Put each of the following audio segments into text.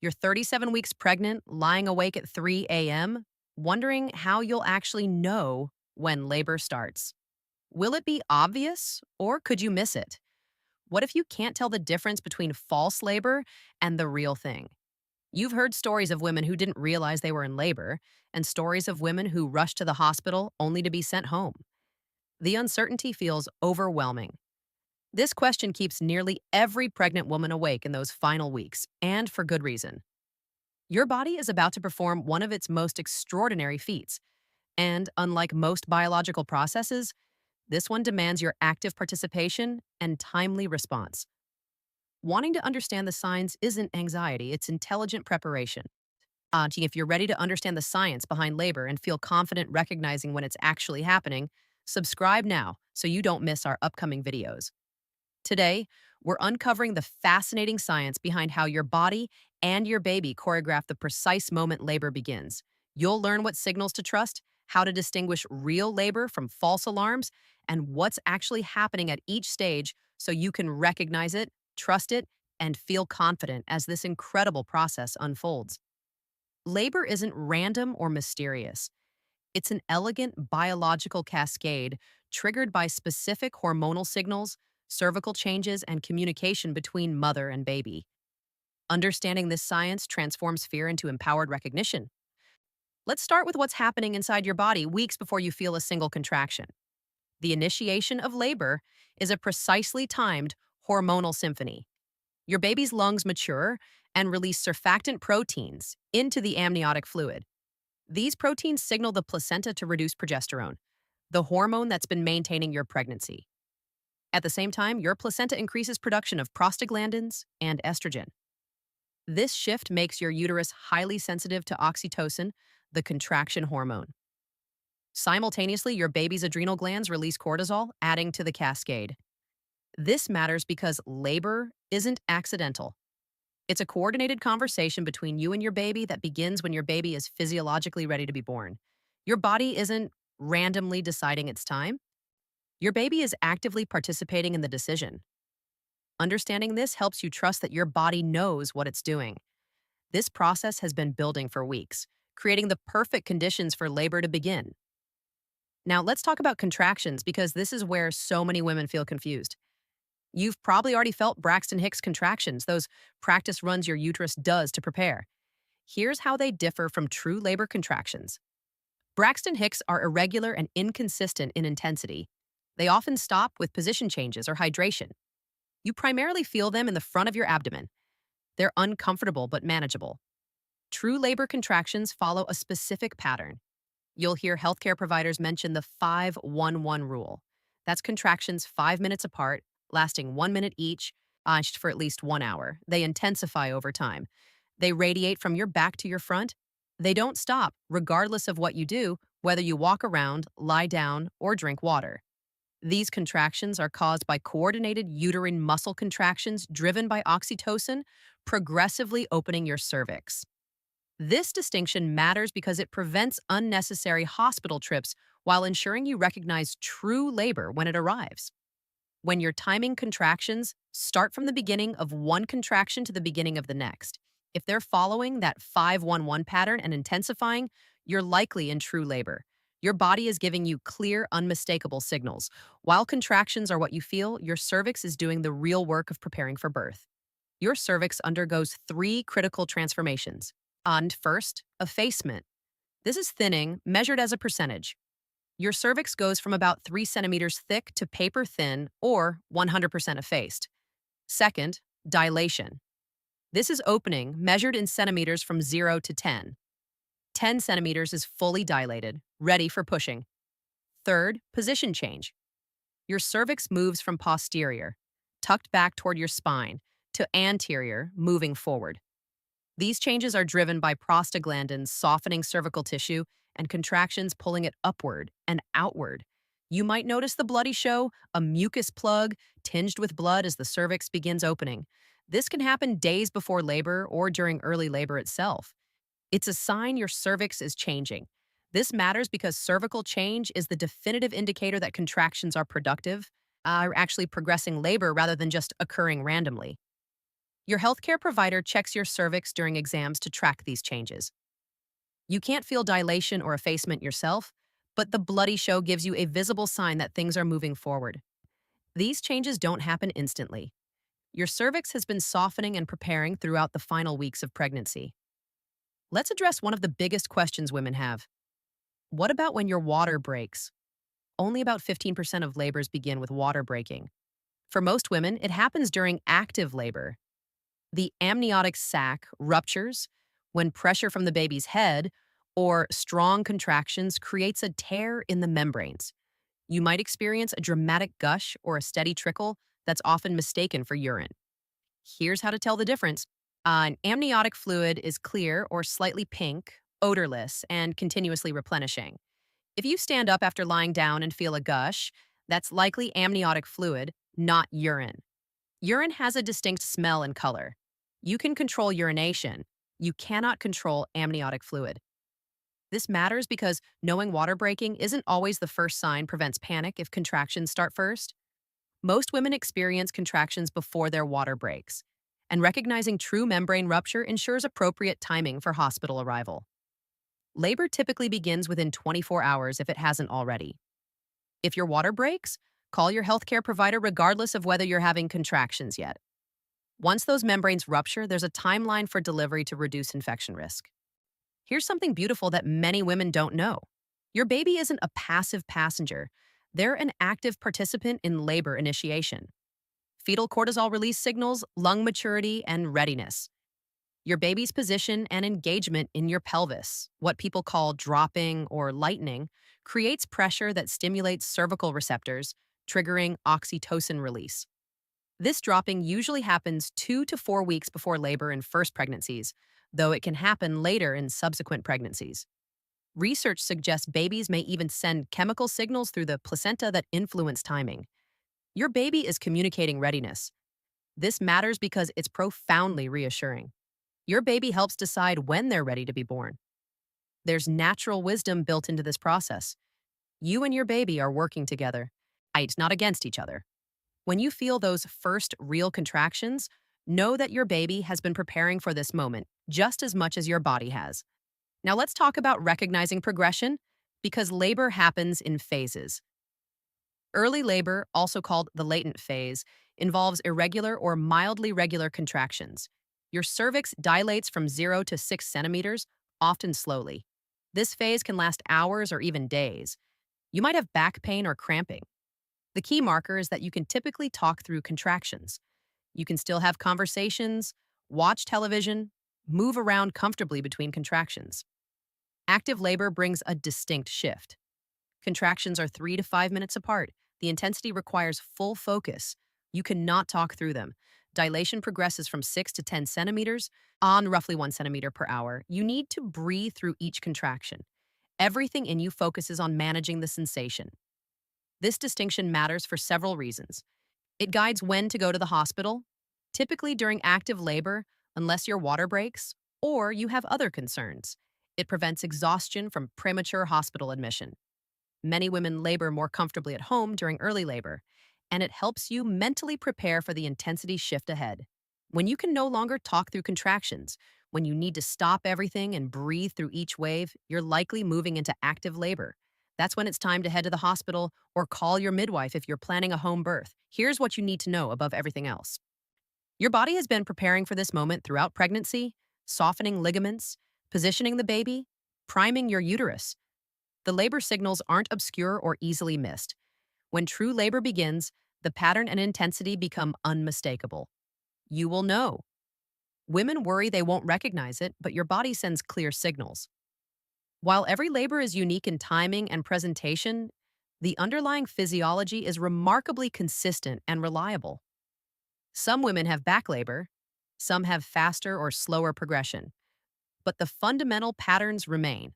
You're 37 weeks pregnant, lying awake at 3 a.m., wondering how you'll actually know when labor starts. Will it be obvious or could you miss it? What if you can't tell the difference between false labor and the real thing? You've heard stories of women who didn't realize they were in labor and stories of women who rushed to the hospital only to be sent home. The uncertainty feels overwhelming. This question keeps nearly every pregnant woman awake in those final weeks, and for good reason. Your body is about to perform one of its most extraordinary feats, and unlike most biological processes, this one demands your active participation and timely response. Wanting to understand the signs isn't anxiety, it's intelligent preparation. If you're ready to understand the science behind labor and feel confident recognizing when it's actually happening, subscribe now so you don't miss our upcoming videos. Today, we're uncovering the fascinating science behind how your body and your baby choreograph the precise moment labor begins. You'll learn what signals to trust, how to distinguish real labor from false alarms, and what's actually happening at each stage so you can recognize it, trust it, and feel confident as this incredible process unfolds. Labor isn't random or mysterious. It's an elegant biological cascade triggered by specific hormonal signals, cervical changes, and communication between mother and baby. Understanding this science transforms fear into empowered recognition. Let's start with what's happening inside your body weeks before you feel a single contraction. The initiation of labor is a precisely timed hormonal symphony. Your baby's lungs mature and release surfactant proteins into the amniotic fluid. These proteins signal the placenta to reduce progesterone, the hormone that's been maintaining your pregnancy. At the same time, your placenta increases production of prostaglandins and estrogen. This shift makes your uterus highly sensitive to oxytocin, the contraction hormone. Simultaneously, your baby's adrenal glands release cortisol, adding to the cascade. This matters because labor isn't accidental. It's a coordinated conversation between you and your baby that begins when your baby is physiologically ready to be born. Your body isn't randomly deciding its time. Your baby is actively participating in the decision. Understanding this helps you trust that your body knows what it's doing. This process has been building for weeks, creating the perfect conditions for labor to begin. Now, let's talk about contractions because this is where so many women feel confused. You've probably already felt Braxton Hicks contractions, those practice runs your uterus does to prepare. Here's how they differ from true labor contractions. Braxton Hicks are irregular and inconsistent in intensity. They often stop with position changes or hydration. You primarily feel them in the front of your abdomen. They're uncomfortable but manageable. True labor contractions follow a specific pattern. You'll hear healthcare providers mention the 5-1-1 rule. That's contractions 5 minutes apart, lasting 1 minute each, for at least 1 hour. They intensify over time. They radiate from your back to your front. They don't stop, regardless of what you do, whether you walk around, lie down, or drink water. These contractions are caused by coordinated uterine muscle contractions driven by oxytocin, progressively opening your cervix. This distinction matters because it prevents unnecessary hospital trips while ensuring you recognize true labor when it arrives. When you're timing contractions, start from the beginning of one contraction to the beginning of the next. If they're following that 5-1-1 pattern and intensifying, you're likely in true labor. Your body is giving you clear, unmistakable signals. While contractions are what you feel, your cervix is doing the real work of preparing for birth. Your cervix undergoes 3 critical transformations. And first, effacement. This is thinning, measured as a percentage. Your cervix goes from about 3 centimeters thick to paper thin or 100% effaced. Second, dilation. This is opening, measured in centimeters from 0 to 10. 10 centimeters is fully dilated, ready for pushing. Third, position change. Your cervix moves from posterior, tucked back toward your spine, to anterior, moving forward. These changes are driven by prostaglandins softening cervical tissue and contractions pulling it upward and outward. You might notice the bloody show, a mucus plug tinged with blood as the cervix begins opening. This can happen days before labor or during early labor itself. It's a sign your cervix is changing. This matters because cervical change is the definitive indicator that contractions are productive, are actually progressing labor rather than just occurring randomly. Your healthcare provider checks your cervix during exams to track these changes. You can't feel dilation or effacement yourself, but the bloody show gives you a visible sign that things are moving forward. These changes don't happen instantly. Your cervix has been softening and preparing throughout the final weeks of pregnancy. Let's address one of the biggest questions women have. What about when your water breaks? Only about 15% of labors begin with water breaking. For most women, it happens during active labor. The amniotic sac ruptures when pressure from the baby's head or strong contractions creates a tear in the membranes. You might experience a dramatic gush or a steady trickle that's often mistaken for urine. Here's how to tell the difference. An amniotic fluid is clear or slightly pink, odorless, and continuously replenishing. If you stand up after lying down and feel a gush, that's likely amniotic fluid, not urine. Urine has a distinct smell and color. You can control urination. You cannot control amniotic fluid. This matters because knowing water breaking isn't always the first sign prevents panic if contractions start first. Most women experience contractions before their water breaks, and recognizing true membrane rupture ensures appropriate timing for hospital arrival. Labor typically begins within 24 hours if it hasn't already. If your water breaks, call your healthcare provider regardless of whether you're having contractions yet. Once those membranes rupture, there's a timeline for delivery to reduce infection risk. Here's something beautiful that many women don't know. Your baby isn't a passive passenger. They're an active participant in labor initiation. Fetal cortisol release signals lung maturity and readiness. Your baby's position and engagement in your pelvis, what people call dropping or lightening, creates pressure that stimulates cervical receptors, triggering oxytocin release. This dropping usually happens 2 to 4 weeks before labor in first pregnancies, though it can happen later in subsequent pregnancies. Research suggests babies may even send chemical signals through the placenta that influence timing. Your baby is communicating readiness. This matters because it's profoundly reassuring. Your baby helps decide when they're ready to be born. There's natural wisdom built into this process. You and your baby are working together, not against each other. When you feel those first real contractions, know that your baby has been preparing for this moment just as much as your body has. Now let's talk about recognizing progression, because labor happens in phases. Early labor, also called the latent phase, involves irregular or mildly regular contractions. Your cervix dilates from 0 to 6 centimeters, often slowly. This phase can last hours or even days. You might have back pain or cramping. The key marker is that you can typically talk through contractions. You can still have conversations, watch television, move around comfortably between contractions. Active labor brings a distinct shift. Contractions are 3 to 5 minutes apart. The intensity requires full focus. You cannot talk through them. Dilation progresses from 6 to 10 centimeters on roughly 1 centimeter per hour. You need to breathe through each contraction. Everything in you focuses on managing the sensation. This distinction matters for several reasons. It guides when to go to the hospital, typically during active labor, unless your water breaks or you have other concerns. It prevents exhaustion from premature hospital admission. Many women labor more comfortably at home during early labor, and it helps you mentally prepare for the intensity shift ahead. When you can no longer talk through contractions, when you need to stop everything and breathe through each wave, you're likely moving into active labor. That's when it's time to head to the hospital or call your midwife if you're planning a home birth. Here's what you need to know above everything else. Your body has been preparing for this moment throughout pregnancy, softening ligaments, positioning the baby, priming your uterus. The labor signals aren't obscure or easily missed. When true labor begins, the pattern and intensity become unmistakable. You will know. Women worry they won't recognize it, but your body sends clear signals. While every labor is unique in timing and presentation, the underlying physiology is remarkably consistent and reliable. Some women have back labor, some have faster or slower progression, but the fundamental patterns remain.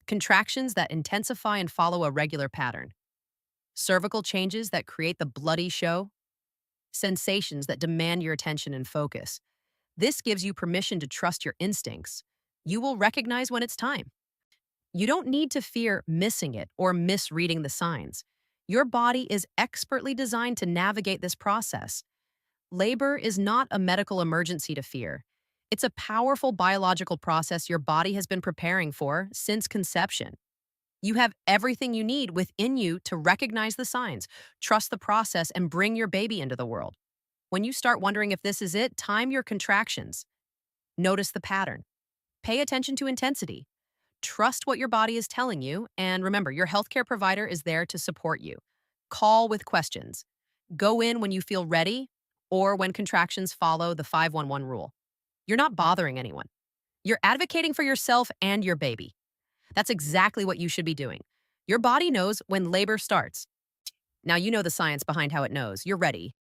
Contractions that intensify and follow a regular pattern. Cervical changes that create the bloody show. Sensations that demand your attention and focus. This gives you permission to trust your instincts. You will recognize when it's time. You don't need to fear missing it or misreading the signs. Your body is expertly designed to navigate this process. Labor is not a medical emergency to fear. It's a powerful biological process your body has been preparing for since conception. You have everything you need within you to recognize the signs, trust the process, and bring your baby into the world. When you start wondering if this is it, time your contractions. Notice the pattern. Pay attention to intensity. Trust what your body is telling you, and remember, your healthcare provider is there to support you. Call with questions. Go in when you feel ready or when contractions follow the 511 rule. You're not bothering anyone. You're advocating for yourself and your baby. That's exactly what you should be doing. Your body knows when labor starts. Now you know the science behind how it knows. You're ready.